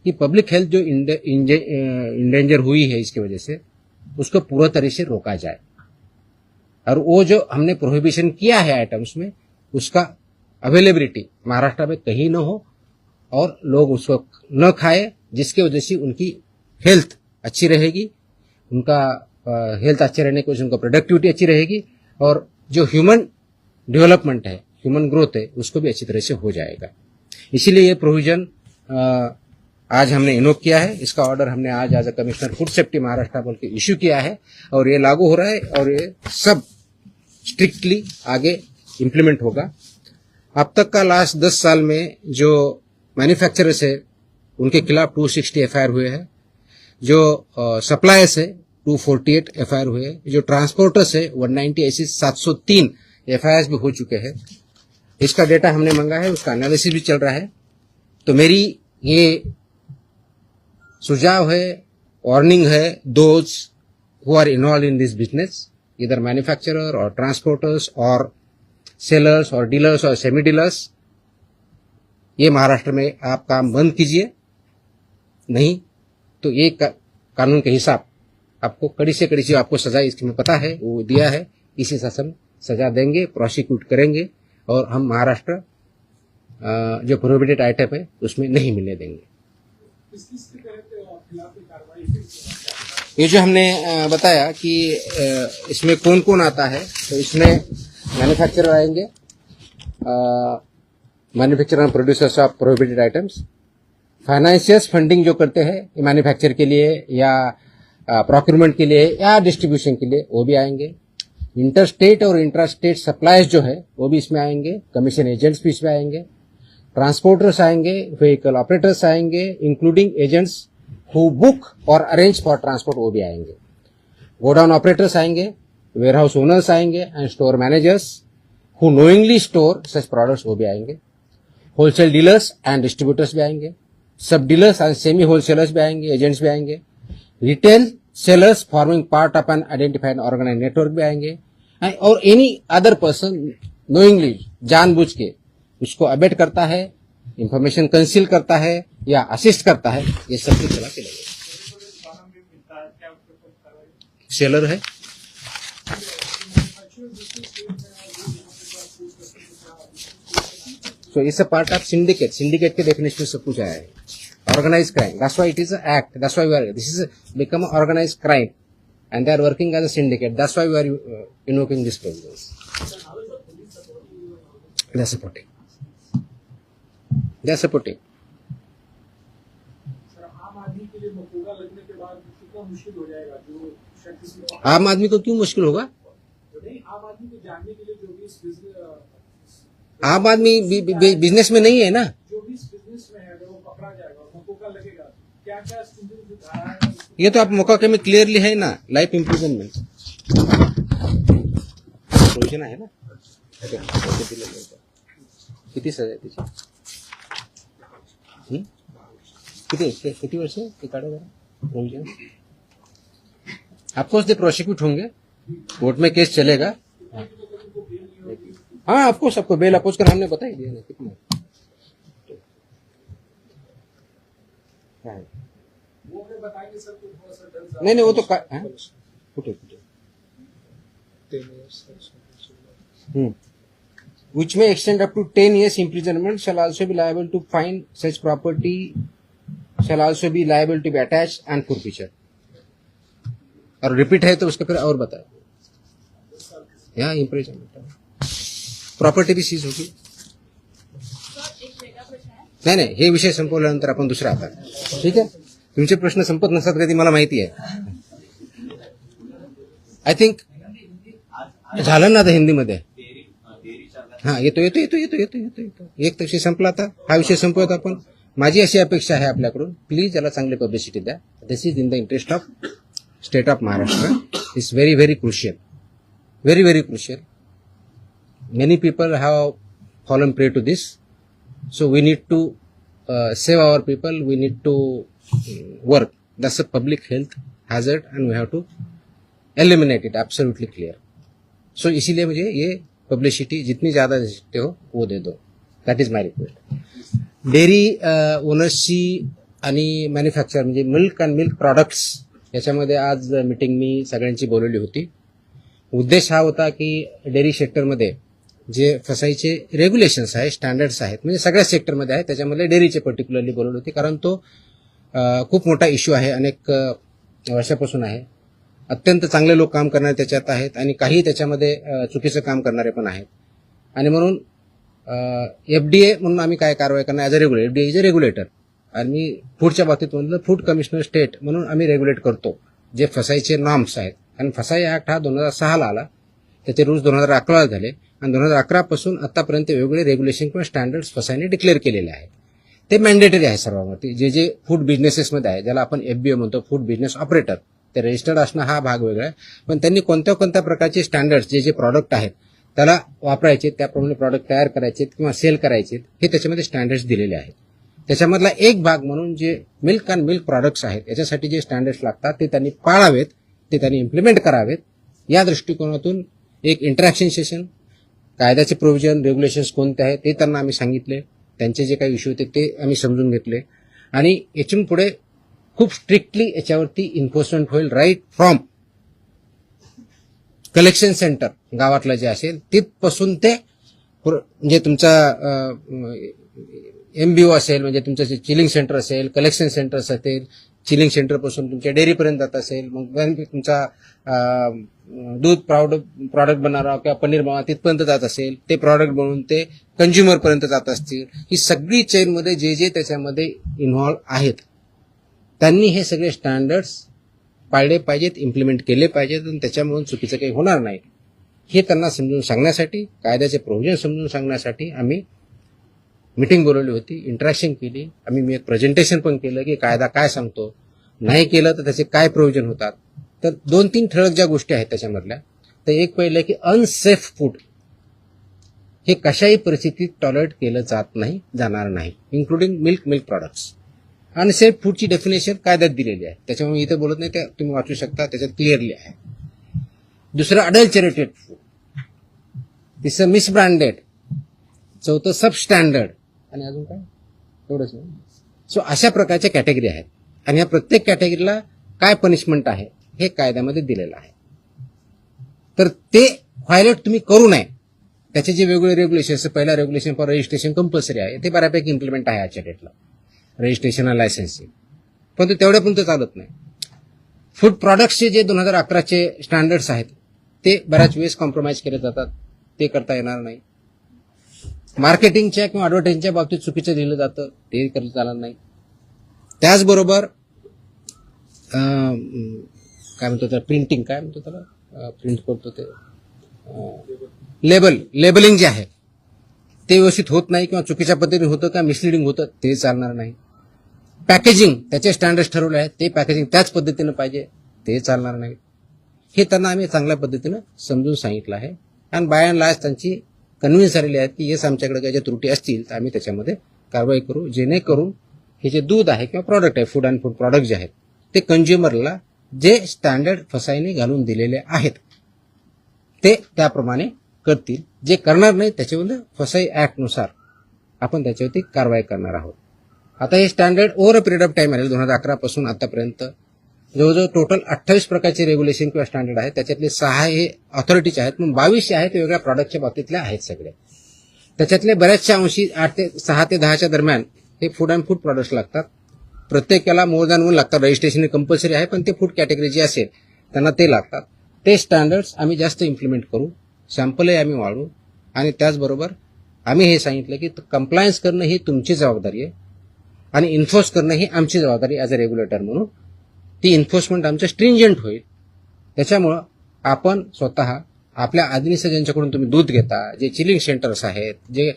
कि पब्लिक हेल्थ जो इंडेंजर हुई है इसकी वजह से, उसको पूरा तरह से रोका जाए. और वो जो हमने प्रोहिबिशन किया है आइटम्स में, उसका अवेलेबिलिटी महाराष्ट्र में कहीं न हो और लोग उसको न खाए, जिसके वजह से उनकी हेल्थ अच्छी रहेगी, उनका हेल्थ अच्छे रहने की वजह से उनका प्रोडक्टिविटी अच्छी रहेगी, और जो ह्यूमन डेवलपमेंट है, ह्यूमन ग्रोथ है, उसको भी अच्छी तरह से हो जाएगा. इसीलिए ये प्रोविजन आज हमने इन्वोक किया है. इसका ऑर्डर हमने आज as a commissioner food safety Maharashtra बोल के इश्यू किया है, और ये लागू हो रहा है और ये सब स्ट्रिक्टली आगे इम्प्लीमेंट होगा. अब तक का लास्ट 10 साल में जो मैन्युफैक्चरर्स है उनके खिलाफ 260 एफआईआर हुए हैं, जो सप्लायर्स है 248 एफआईआर हुए हैं, जो ट्रांसपोर्टर्स है 190, ऐसी 703 एफआईआर भी हो चुके हैं. इसका डेटा हमने मांगा है, उसका एनालिसिस भी चल रहा है. तो मेरी ये सुझाव है, वार्निंग है, those who are involve in this business, इधर मैन्युफैक्चरर और ट्रांसपोर्टर्स और सेलर्स और डीलर्स और सेमी डीलर्स, ये महाराष्ट्र में आप काम बंद कीजिए, नहीं तो ये कानून के हिसाब आपको कड़ी से कड़ी से आपको सजा इसमें पता है वो दिया है, इसी शासन सजा देंगे, प्रोसिक्यूट करेंगे, और हम महाराष्ट्र जो प्रोहिबिटेड आइटम है उसमें नहीं मिलने देंगे. ये जो हमने बताया कि इसमें कौन कौन आता है, तो इसमें मैन्युफैक्चरर आएंगे, manufacturer end producers of prohibited items, financiers funding जो करते हैं मैन्युफैक्चर के लिए या प्रोक्यूरमेंट के लिए या डिस्ट्रीब्यूशन के लिए, वो भी आएंगे. इंटरस्टेट और इंट्रास्टेट सप्लाईज जो है वो भी इसमें आएंगे, कमीशन एजेंट्स भी इसमें आएंगे, ट्रांसपोर्टर्स आएंगे, व्हीकल ऑपरेटर्स आएंगे, इंक्लूडिंग एजेंट्स हु बुक और अरेंज फॉर ट्रांसपोर्ट, वो भी आएंगे. गोडाउन ऑपरेटर्स आएंगे, वेयरहाउस ओनर्स आएंगे and store managers who knowingly store such products, वो भी आएंगे. होलसेल डीलर्स एंड डिस्ट्रीब्यूटर्स भी आएंगे, sub dealers and semi wholesalers भी आएंगे, एजेंट्स भी आएंगे, retail sellers forming part of an identified organise network भी आएंगे, और एनी अदर पर्सन नोइंगली, जानबूझ के उसको अबेट करता है, इंफॉर्मेशन कंसील करता है या असिस्ट करता है, ये सब कुछ चला चलेगा. सेलर है। So it's a part of syndicate. Syndicate K definition में सब कुछ आया है. Organized crime. That's why it is an act. That's why this is become an organized crime, and they are working as a syndicate. That's why we are invoking this provisions. They are supporting. They are supporting. Sir आम आदमी के लिए मकोगा लगने के बाद कितना मुश्किल हो जाएगा जो शख्स आम आदमी को क्यों मुश्किल होगा? नहीं आम आदमी को जानने के लिए जो भी इस आम आदमी बिजनेस में नहीं है ना. जो भी इस बिजनेस में है अगर वो पकड़ा जाएगा और मकोगा लगेगा क्या क्या जो धारा है ये तो आप मौका में क्लियरली है ना, लाइफ इम्प्रिजनमेंट प्रोविजन आहे ना. किती सजा आहे त्याची? किती वर्ष ते काढा जरा प्रोविजन. ऑफकोर्स दे प्रोसिक्यूट होंगे, कोर्ट में केस चलेगा. हाँ ऑफकोर्स आपको बेल अपोज कर हमने बता ही दिया ना कितना. हाँ. वो हमें बताएंगे सर तो थोड़ा सा डर नहीं वो तो कुठे which may extend up to 10 years imprisonment shall also be liable to fine, such property shall also be liable to be attached and forfeiture. और रिपीट है तो उसके फिर और बताए यहाँ इम्प्रिजनमेंट प्रॉपर्टी भी सीज होगी. नाही हे विषय संपवल्यानंतर आपण दुसरा आता. ठीक आहे, तुमचे प्रश्न संपत नसतात कधी मला माहिती आहे. आय थिंक झालं ना आता हिंदीमध्ये. हा येतो एक विषय संपला. आता हा विषय संपवत आपण. माझी अशी अपेक्षा आहे आपल्याकडून, प्लीज याला चांगली पब्लिसिटी द्या. This is in the interest of state of Maharashtra. It's very very crucial, very very crucial. Many people have fallen prey to this, so we need to save our people. We need to work. That's a public health hazard, and we have to eliminate it. Absolutely clear. So इसीलिए मुझे ये publicity जितनी ज़्यादा दे सकते हो वो दे दो. That is my request. Dairy ओनर्सची आणि मॅन्युफॅक्चर म्हणजे मिल्क अँड मिल्क प्रोडक्ट्स याच्यामध्ये आज मीटिंग मी सगळ्यांची बोलवली होती. उद्देश हा होता की डेअरी सेक्टरमध्ये जे फसाईचे रेग्युलेशन्स आहेत, स्टँडर्ड्स आहेत, म्हणजे सगळ्या सेक्टरमध्ये आहेत, त्याच्यामध्ये डेअरीचे पर्टिक्युलरली बोलवली होती. कारण तो खूप मोठा इश्यू आहे, अनेक वर्षापासून आहे. अत्यंत चांगले लोक काम करणारे त्याच्यात आहेत आणि काही त्याच्यामध्ये चुकीचं काम करणारे पण आहेत. आणि म्हणून FDA म्हणून आम्ही काय कारवाई करणार as a regulator. FDA is a regulator आणि फूडच्या बाबतीत म्हणलं फूड कमिशनर स्टेट म्हणून आम्ही रेग्युलेट करतो जे फसाईचे नॉर्म्स आहेत. आणि फसाई ऍक्ट हा 2006ला आला, त्याचे रूल्स 2011 झाले आणि 2011 पासून आतापर्यंत वेगवेगळे रेग्युलेशन किंवा स्टँडर्ड्स फसाईने डिक्लेअर केलेले आहेत. ते मॅन्डेटरी आहे सर्वांवरती. जे फूड बिझनेसेसमध्ये आहे, ज्याला आपण FBO म्हणतो, फूड बिझनेस ऑपरेटर, ते रजिस्टर्ड असणं हा भाग वेगळा आहे. पण त्यांनी कोणत्या कोणत्या प्रकारचे स्टँडर्ड्स जे प्रॉडक्ट आहेत त्याला वापरायचे, त्याप्रमाणे प्रॉडक्ट तयार करायचे किंवा सेल करायचे, हे त्याच्यामध्ये स्टँडर्ड्स दिलेले आहेत. त्याच्यामधला एक भाग म्हणून जे मिल्क अँड मिल्क प्रॉडक्ट्स आहेत याच्यासाठी जे स्टँडर्ड्स लागतात ते त्यांनी पाळावेत, ते त्यांनी इम्प्लिमेंट करावेत. या दृष्टिकोनातून एक इंटरॅक्शन सेशन, कायद्याचे प्रोव्हिजन, रेग्युलेशन्स कोणते आहेत ते त्यांना आम्ही सांगितले. त्यांचे जे काही इश्यू होते ते आम्ही समजून घेतले आणि यातून पुढे खूप स्ट्रिक्टली याच्यावरती इन्फोर्समेंट होईल. राईट फ्रॉम कलेक्शन सेंटर गावातलं जे असेल तिथपासून ते म्हणजे तुमचा MBO असेल, म्हणजे तुमचं जे चिलिंग सेंटर असेल, कलेक्शन सेंटर्स असेल, चिलिंग सेंटरपासून तुमच्या डेअरीपर्यंत जात असेल, मग तुमचा दूध प्रॉडक्ट बनवणार किंवा पनीर बनवणार तिथपर्यंत जात असेल, ते प्रॉडक्ट बनवून ते कंझ्युमरपर्यंत जात असतील, ही सगळी चेनमध्ये जे त्याच्यामध्ये इन्व्हॉल्व आहेत त्यांनी हे सगळे स्टँडर्ड्स पाळले पाहिजेत, इम्प्लिमेंट केले पाहिजेत आणि त्याच्यामुळे चुकीचं काही होणार नाही हे त्यांना समजून सांगण्यासाठी, कायद्याचे प्रोव्हिजन समजून सांगण्यासाठी आम्ही मीटिंग बोलवली होती, इंटरॅक्शन केली. मी एक प्रेझेंटेशन पण केलं की कायदा काय सांगतो, नाही केलं तर त्याचे काय प्रोव्हिजन होतात. तर 2-3 ठळक ज्या गोष्टी आहेत त्याच्यामधल्या, तर एक पहिलं की अनसेफ फूड हे कशाही परिस्थितीत टॉलरेट केलं जाणार नाही, इन्क्लुडिंग मिल्क प्रॉडक्ट्स. अनसेफ फूडची डेफिनेशन कायद्यात दिलेली आहे, त्याच्यामुळे इथे बोलत नाही, ते तुम्ही वाचू शकता, त्याच्यात क्लिअरली आहे. दुसरं अडल्चरेटेड फूड, तिसरं मिसब्रँडेड, चौथं सबस्टँडर्ड आणि अजून काय एवढंच नाही. सो अशा प्रकारच्या कॅटेगरी आहेत आणि या प्रत्येक कॅटेगरीला काय पनिशमेंट आहे हे कायद्यामध्ये दिलेलं आहे. तर ते व्हायलेट तुम्ही करू नये. त्याचे जे वेगवेगळे रेग्युलेशन, पहिला रेग्युलेशन फॉर रजिस्ट्रेशन कंपल्सरी आहे, ते बऱ्यापैकी इम्प्लिमेंट आहे आजच्या डेटला, रजिस्ट्रेशन आणि लायसन्सिंग. पण ते तेवढ्या पण चालत नाही. फूड प्रॉडक्ट्सचे जे 2011चे स्टँडर्ड्स आहेत ते बऱ्याच वेळेस कॉम्प्रोमाइज केले जातात, ते करता येणार नाही. मार्केटिंगच्या किंवा ॲडव्हर्टाइजिंगच्या बाबतीत चुकीचं दिलं जातं, ते करता चालणार नाही. त्याचबरोबर काय म्हणतो त्याला, प्रिंटिंग, काय म्हणतो त्याला, प्रिंट करतो ते लेबलिंग जे आहे ते व्यवस्थित होत नाही किंवा चुकीच्या पद्धतीने होतं का मिसलिडिंग होतं, ते चालणार नाही. पॅकेजिंग, त्याचे स्टँडर्ड्स ठरवले आहेत, ते पॅकेजिंग त्याच पद्धतीनं पाहिजे, ते चालणार नाही. हे त्यांना आम्ही चांगल्या पद्धतीनं समजून सांगितलं आहे आणि बाय अँड लार्ज त्यांची कन्व्हिन्स झालेली आहेत की येस, आमच्याकडे काही ज्या त्रुटी असतील तर आम्ही त्याच्यामध्ये कारवाई करू, जेणेकरून हे जे दूध आहे किंवा प्रॉडक्ट आहे, फूड अँड फूड प्रॉडक्ट जे आहेत ते कंझ्युमरला जे स्टँडर्ड फसाईने घालून दिलेले आहेत ते त्याप्रमाणे करतील. जे करणार नाही त्याच्यावर फसाई ऍक्टनुसार आपण त्याच्यावरती कारवाई करणार आहोत. आता हे standard over a period of time आहे, 2011 पासून आतापर्यंत जवळजवळ टोटल 28 प्रकारचे रेग्युलेशन किंवा स्टँडर्ड आहेत. त्याच्यातले 6 हे ऑथॉरिटीचे आहेत, पण 22 आहेत वेगळ्या प्रॉडक्टच्या बाबतीतले आहेत सगळे. त्याच्यातले बऱ्याचशा अंशी 6 ते 10च्या दरम्यान हे फूड अँड फूड प्रॉडक्ट्स लागतात. प्रत्येकाला मोर दॅन 1 लागतात. रजिस्ट्रेशन कंपल्सरी आहे, पण ते फूड कॅटेगरी जी असेल त्यांना ते लागतात. ते स्टँडर्ड्स आम्ही जास्त इम्प्लिमेंट करू, सॅम्पलही आम्ही वाढू आणि त्याचबरोबर आम्ही हे सांगितलं की कंप्लायन्स करणं ही तुमची जबाबदारी आहे आणि इन्फोर्स करणं ही आमची जबाबदारी ॲज अ रेग्युलेटर म्हणून. ती एन्फोर्समेंट आमचं स्ट्रिंजंट होईल. त्याच्यामुळं आपण स्वतः आपल्या आधीनिसं ज्यांच्याकडून तुम्ही दूध घेता, जे चिलिंग सेंटर्स आहेत, जे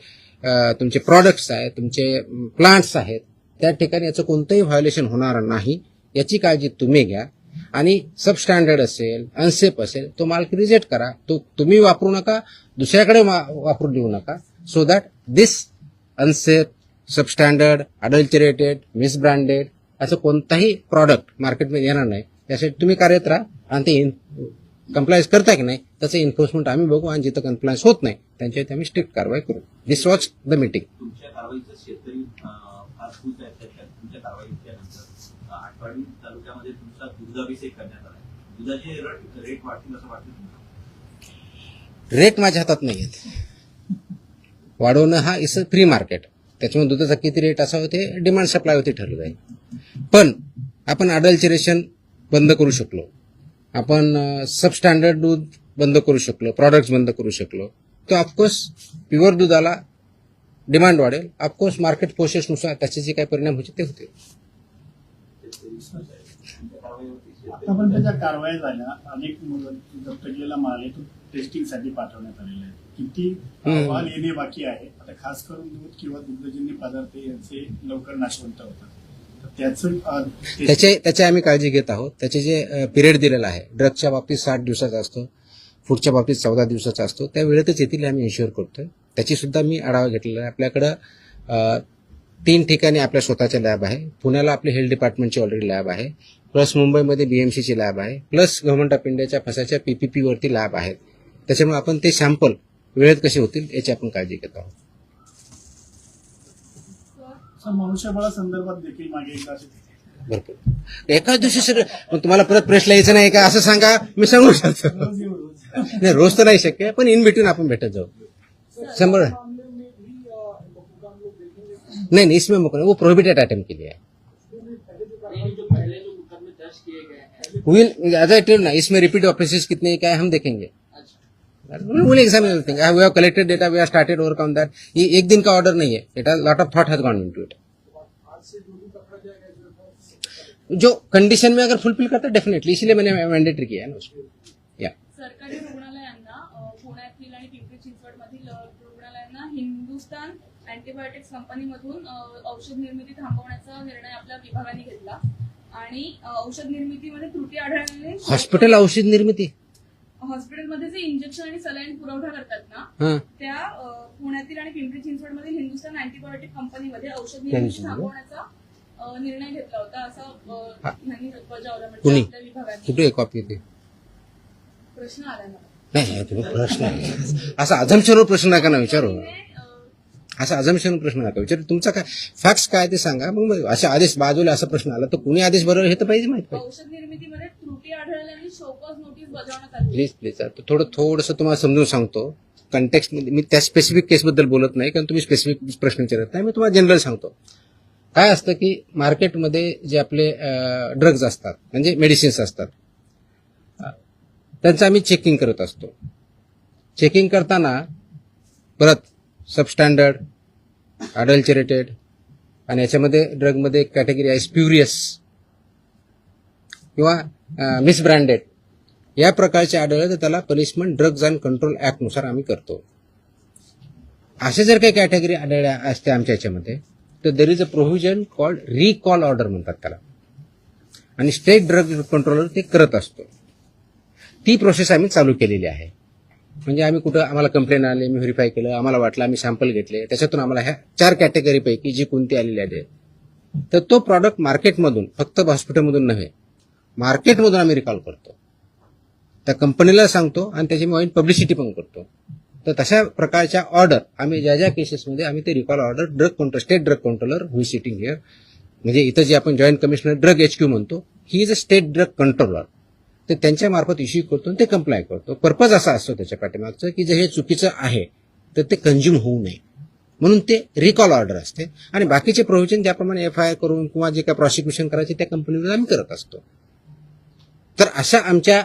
तुमचे प्रॉडक्ट्स आहेत, तुमचे प्लांट्स आहेत, त्या ठिकाणी याचं कोणतंही व्हायोलेशन होणार नाही याची काळजी तुम्ही घ्या. आणि सबस्टँडर्ड असेल, अनसेफ असेल, तो माल रिजेक्ट करा. तो तुम्ही वापरू नका, दुसऱ्याकडे वापरू देऊ नका. So that this unsafe, substandard, adulterated, misbranded असं कोणताही प्रॉडक्ट मार्केटमध्ये येणार नाही. यासाठी तुम्ही कार्यरत राहा आणि ते कंप्लायन्स करता की नाही त्याचं एन्फोर्समेंट आम्ही बघू आणि जिथं कंप्लायन्स होत नाही त्यांच्यावरती आम्ही स्ट्रिक्ट कारवाई करू. दिस वॉज द मीटिंग. तुमच्या कारवाईचं शेतकरी फार खुश आहेत. त्याच्यात तुमच्या कारवाईच्यानंतर आठवडी तालुक्यामध्ये तुमचा दुधाभिषेक करण्यात आला. दुधाचे रेट वाढतील असं वाटतं तुम्हाला? रेट माझ्या हातात नाही आहेत. वाढवणं हा इज अ फ्री मार्केट. त्याच्यामुळे दुधाचा किती रेट असावं ते डिमांड सप्लायवरती ठरलं जाईल. पण आपण अडल्चरेशन बंद करू शकलो, आपण सबस्टँडर्ड दूध बंद करू शकलो, प्रॉडक्ट्स बंद करू शकलो, तर ऑफकोर्स प्युअर दुधाला डिमांड वाढेल. ऑफकोर्स मार्केट फोर्सेसनुसार त्याचे जे काही परिणाम होते ते होते. आतापर्यंत ज्या कारवाया झाल्या, अनेक जप्त केलेला माल आहे तो टेस्टिंगसाठी पाठवण्यात आलेला आहे. किती अहवाल येणे बाकी आहे? आता खास करून दूध किंवा दुग्धजन्य पदार्थ यांचे लवकर नाशवंत होतात, तर त्याची आम्ही काळजी घेत आहोत. त्याचे जे पिरियड दिलेला आहे, ड्रगच्या बाबतीत 60 दिवसाचा असतो, फूडच्या बाबतीत 14 दिवसाचा असतो, त्या वेळेतच येथील आम्ही इन्शुअर करतोय. त्याची सुद्धा मी आढावा घेतलेला आहे. आपल्याकडं 3 ठिकाणी आपल्या स्वतःच्या लॅब आहे. पुण्याला आपली हेल्थ डिपार्टमेंटची ऑलरेडी लॅब आहे, प्लस मुंबईमध्ये बीएमसीची लॅब आहे, प्लस गव्हर्नमेंट ऑफ इंडियाच्या फसाच्या पीपीपी वरती लॅब आहेत. त्याच्यामुळे आपण ते सॅम्पल वेळेत कसे होतील याची आपण काळजी घेत आहोत. मनुष्यबळा संदर्भात देखील मागे एकदा भरपूर एकाच दिवशी सर तुम्हाला परत प्रश्न यायचं नाही का असं सांगा, मी सांगू शकतो. नाही, रोज तर नाही शक्य, पण इन बिटवीन आपण भेटत जाऊ. 100 नहीं, इसमें वो प्रोहिबिटेड आइटम के लिए है. विल एज आई टेल ना, इसमें रिपीट ऑफेंसेस कितने क्या है हम देखेंगे. Will examine everything. We have collected data, we have started work on that. ये एक दिन का ऑर्डर नहीं है. It has lot of thought has gone into it. जो कंडीशन में अगर फुलफिल करता है डेफिनेटली, इसीलिए मैंने मैंडेटरी किया है ना उसको. या सरकारी रुग्णालयांना पुण्यातील आणि पिंपरी चिंचवडमधील रुग्णालयांना हिंदुस्तान अँटीबायोटिक्स कंपनीमधून औषध निर्मिती थांबवण्याचा निर्णय आपल्या विभागाने घेतला आणि औषध निर्मितीमध्ये त्रुटी आढळल्याने हॉस्पिटल औषध निर्मिती हॉस्पिटलमध्ये जे इंजेक्शन आणि सलाईन पुरवठा करतात ना, त्या पुण्यातील आणि पिंपरी चिंचवडमधील हिंदुस्तान अँटीबायोटिक कंपनीमध्ये औषध निर्मिती थांबवण्याचा निर्णय घेतला होता असं यांनी बजावलं. म्हणजे आपल्या विभागाने कुठे कॉपी येते प्रश्न आला ना. नाही, तुम्ही प्रश्न असा अजमशेवर प्रश्न नका ना विचारू. असा अजम्पशन प्रश्न नका विचार. तुमचा काय फॅक्ट्स काय ते सांगा. मग अशा आदेश बाजूला असा प्रश्न आला तर कुणी आदेश बरोबर हे तर पाहिजे माहित पाहिजे. औषध निर्मितीमध्ये त्रुटी आढळल्याने शोकॉज नोटीस बजावण्यात आली. प्लीज थोडंसं तुम्हाला समजून सांगतो. कंटेक्स्ट मध्ये मी त्या स्पेसिफिक केसबद्दल बोलत नाही कारण तुम्ही स्पेसिफिक प्रश्न विचारत नाही. मी तुम्हाला जनरल सांगतो. काय असतं की मार्केटमध्ये जे आपले ड्रग्ज असतात म्हणजे मेडिसिन्स असतात त्यांचं आम्ही चेकिंग करत असतो. चेकिंग करताना परत सबस्टँडर्ड, अडल्चरेटेड आणि याच्यामध्ये ड्रगमध्ये एक कॅटेगरी आहे स्प्युरियस किंवा मिसब्रँडेड या प्रकारचे आढळले तर त्याला पनिशमेंट ड्रग्ज अँड कंट्रोल ऍक्टनुसार आम्ही करतो. असे जर काही कॅटेगरी आढळल्या असते आमच्या याच्यामध्ये तर there is a provision called recall order म्हणतात त्याला आणि स्टेट ड्रग कंट्रोलर ते करत असतो. ती प्रोसेस आम्ही चालू केलेली आहे. म्हणजे आम्ही कुठं आम्हाला कंप्लेंट आले, मी व्हेरीफाय केलं, आम्हाला वाटलं, आम्ही सॅम्पल घेतले, त्याच्यातून आम्हाला ह्या 4 कॅटेगरीपैकी जी कोणती आलेली आहे तर तो प्रॉडक्ट मार्केटमधून फक्त हॉस्पिटलमधून नव्हे मार्केटमधून आम्ही रिकॉल करतो. त्या कंपनीला सांगतो आणि त्याची मी पब्लिसिटी पण करतो. तर तशा प्रकारच्या ऑर्डर आम्ही ज्या केसेसमध्ये आम्ही ते recall order state drug controller who is sitting here म्हणजे इथं जे आपण जॉईंट कमिशनर ड्रग HQ म्हणतो he is a state drug controller तर त्यांच्या मार्फत इश्यू करतो आणि ते कंप्लाय करतो. पर्पज असा असतो त्याच्या पाठीमागचं की जर हे चुकीचं आहे तर ते कंझ्युम होऊ नये म्हणून ते रिकॉल ऑर्डर असते आणि बाकीचे प्रोव्हिजन ज्याप्रमाणे FIR करून किंवा जे काय प्रॉसिक्युशन करायचे त्या कंपनीला आम्ही करत असतो. तर अशा आमच्या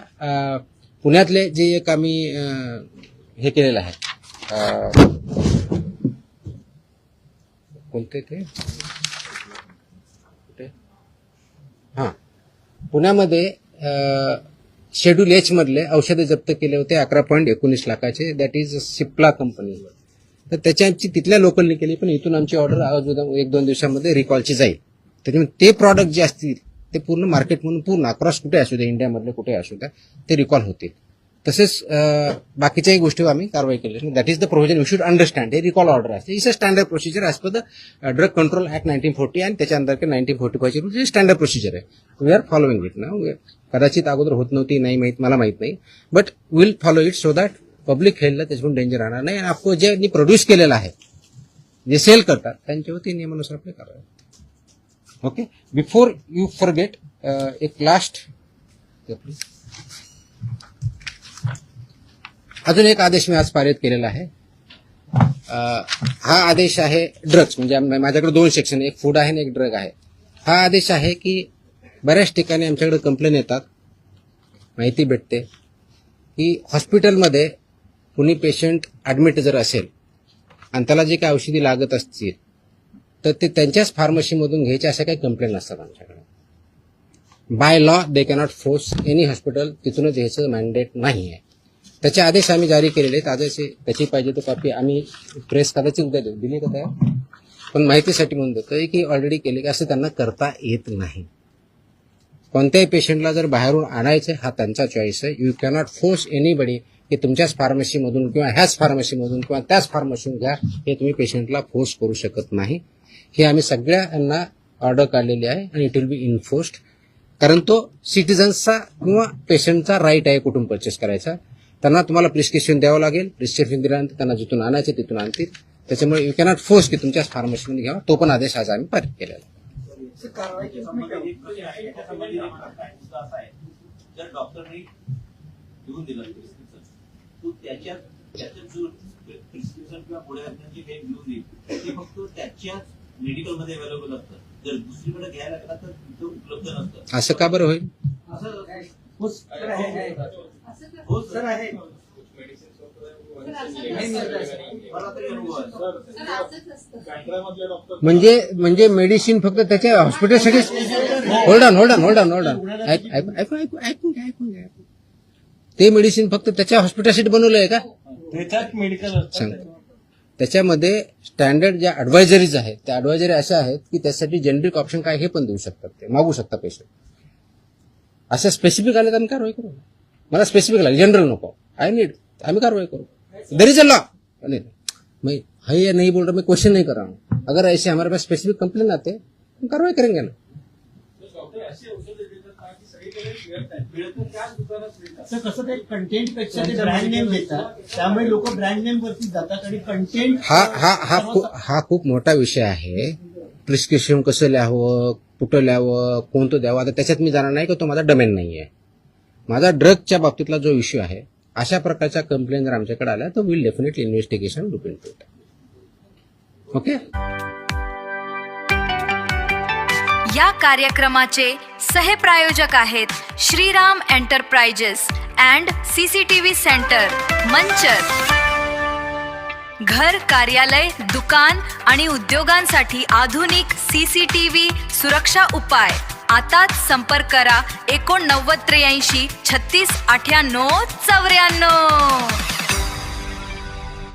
पुण्यातले जे एक आम्ही हे केलेलं आहे कोणते ते पुण्यामध्ये शेड्यूल H मधले औषधे जप्त केले होते 11.19 लाखाचे. That is Cipla company. तर त्याची आमची तिथल्या लोकलने केली पण इथून आमची ऑर्डर अजून 1-2 दिवसामध्ये रिकॉलची जाईल. त्याच्यामुळे ते प्रॉडक्ट जे असतील ते पूर्ण मार्केटमधून पूर्ण अक्रॉस कुठे असू द्या इंडियामधले कुठे असू द्या ते रिकॉल होतील. तसेच बाकीच्याही गोष्टी आम्ही कारवाई केली. That is the provision you should understand. हे रिकॉल ऑर्डर असते. It's a standard procedure as per the drug control act 1940 आणि त्याच्या अंतर्गत 1945 ची स्टँडर्ड प्रोसिजर आहे. वी आर फॉलोइंग इट ना. कदाचित अगोदर होत नव्हती नाही माहित मला माहित नाही but will follow it so that public हेल्थला त्याच्यातून डेंजर राहणार नाही आणि आपको जे प्रोड्यूस केलेलं आहे जे सेल करतात त्यांच्यावरती नियमानुसार आपले कारवाई. ओके बिफोर यू फॉरगेट एक लास्ट अजून एक आदेश मी आज पारित केलेला आहे. हा आदेश आहे ड्रग्स म्हणजे माझ्याकडे 2 सेक्शन एक फूड आहे आणि एक ड्रग आहे. हा आदेश आहे की बऱ्याच ठिकाणी आमच्याकडे कंप्लेन येतात माहिती भेटते की हॉस्पिटलमध्ये कुणी पेशंट ऍडमिट जर असेल आणि त्याला जे काही औषधी लागत असतील तर ते त्यांच्याच फार्मसीमधून घ्यायचे अशा काही कंप्लेंट असतात आमच्याकडे. By law they cannot force any hospital तिथूनच घ्यायचं मॅन्डेट नाही आहे. त्याचे आदेश आम्ही जारी केलेले आहेत. आदेश त्याची पाहिजे तो कॉपी आम्ही प्रेस कदाचित उद्या देऊ दिली का त्या पण माहितीसाठी म्हणून देतोय की ऑलरेडी केले की असं त्यांना करता येत नाही. कोणत्याही पेशंटला जर बाहेरून आणायचं हा त्यांचा चॉईस आहे. यू कॅनॉट फोर्स एनीबडी की तुमच्याच फार्मसीमधून किंवा ह्याच फार्मसीमधून किंवा त्याच फार्मसीमधून घ्या हे तुम्ही पेशंटला फोर्स करू शकत नाही. हे आम्ही सगळ्यांना ऑर्डर काढलेली आहे आणि इट विल बी इन्फोर्स्ड कारण तो सिटीजन्सचा किंवा पेशंटचा राईट आहे कुठून परचेस करायचा. त्यांना तुम्हाला प्रिस्क्रिप्शन द्यावं लागेल. प्रिस्क्रिप्शन दिल्यानंतर त्यांना जिथून आणायचे तिथून आणतील. त्याच्यामुळे यू कॅनॉट फोर्स की तुमच्याच फार्मसीमध्ये घ्यावा. तो पण आदेश आज आम्ही पारित केलेला आहे. जर डॉक्टरने लिहून दिलं प्रिस्क्रिप्शन तो त्याच्यात जो प्रिस्क्रिप्शन किंवा पुढे जे काही लिहून देईल ते फक्त त्याच्याच मेडिकलमध्ये अवेलेबल असतं. जर दुसरीकडे घ्यायला लागला तर तिथं उपलब्ध नसतं. असं का बरं होईल? हो सर आहे. म्हणजे मेडिसिन फक्त त्याच्या हॉस्पिटलसाठी होल्ड ऑन ऐकून घ्या. ते मेडिसिन फक्त त्याच्या हॉस्पिटलसाठी बनवलं आहे का? त्याच्यात मेडिकल सांगतो. त्याच्यामध्ये स्टँडर्ड ज्या ऍडवायझरीज आहेत त्या ऍडवायझरी अशा आहेत की त्यासाठी जेनेरिक ऑप्शन काय हे पण देऊ शकतात. ते मागू शकता पेशंट. अशा स्पेसिफिक आले तर आम्ही कारवाई करू. मला स्पेसिफिक लागेल जनरल नको आय नीड आम्ही कारवाई करो. There is a law. मैं है नहीं बोल रहा मैं क्वेश्चन नहीं कर रहा हूँ. अगर ऐसे हमारे पास स्पेसिफिक कंप्लेन आते हम कार्रवाई करेंगे ना. तर कसं ते कंटेंट पेक्षा ते ब्रँड नेम देतात, त्यामुळे लोक ब्रँड नेम वरती जातात आणि कंटेंट हा खूप मोठा विषय आहे. प्रिस्क्रिप्शन कसं लिहावं, कुठं लिहावं, कोणतं द्यावं, आता त्याच्यात मी जाणार नाही की तो माझा डोमेन नाही आहे. माझा ड्रगच्या बाबतीतला जो इश्यू आहे, अशा प्रकारच्या कंप्लेंट जर आमच्याकडे आल्या तर will definitely investigation look into it. Okay. या कार्यक्रमाचे सहप्रायोजक आहेत Shriram enterprises and CCTV centre, Manchar. घर, कार्यालय, दुकान आणि उद्योगांसाठी आधुनिक सीसीटीव्ही सुरक्षा उपाय. आताच संपर्क करा 89 83 36 98 94.